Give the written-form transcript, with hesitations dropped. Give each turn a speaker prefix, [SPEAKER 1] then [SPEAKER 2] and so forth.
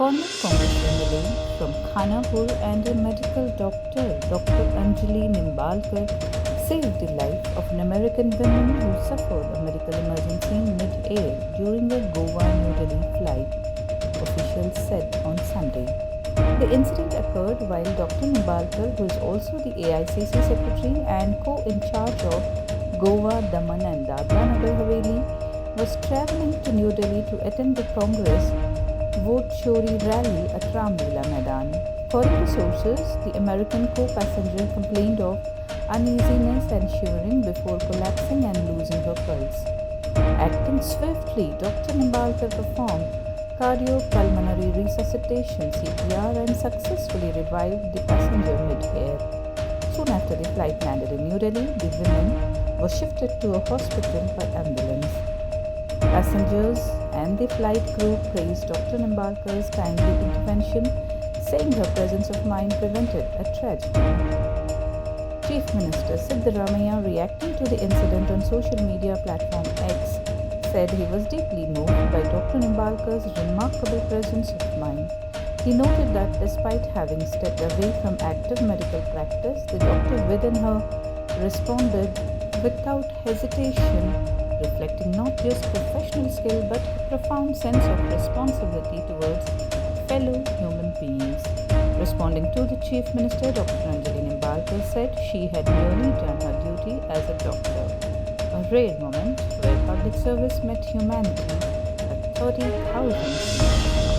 [SPEAKER 1] Former Congress MLA from Khanapur and a medical doctor, Dr. Anjali Nimbalkar, saved the life of an American woman who suffered a medical emergency mid-air during a Goa-New Delhi flight, officials said on Sunday. The incident occurred while Dr. Nimbalkar, who is also the AICC secretary and co-in charge of Goa, Daman and Dadra Nagar Haveli, was travelling to New Delhi to attend the Congress Vote Chori rally at Ramlila Maidan. According to sources, the American co-passenger complained of uneasiness and shivering before collapsing and losing her pulse. Acting swiftly, Dr. Nimbalkar performed cardiopulmonary resuscitation (CPR) and successfully revived the passenger mid-air. Soon after the flight landed in New Delhi, the woman was shifted to a hospital by ambulance. Passengers and the flight crew praised Dr. Nimbalkar's timely intervention, saying her presence of mind prevented a tragedy. Chief Minister Siddaramaiah, reacting to the incident on social media platform X, said he was deeply moved by Dr. Nimbalkar's remarkable presence of mind. He noted that despite having stepped away from active medical practice, the doctor within her responded without hesitation, reflecting not just professional skill but a profound sense of responsibility towards fellow human beings. Responding to the Chief Minister, Dr. Anjali Nimbalkar said she had merely done her duty as a doctor, a rare moment where public service met humanity at 30,000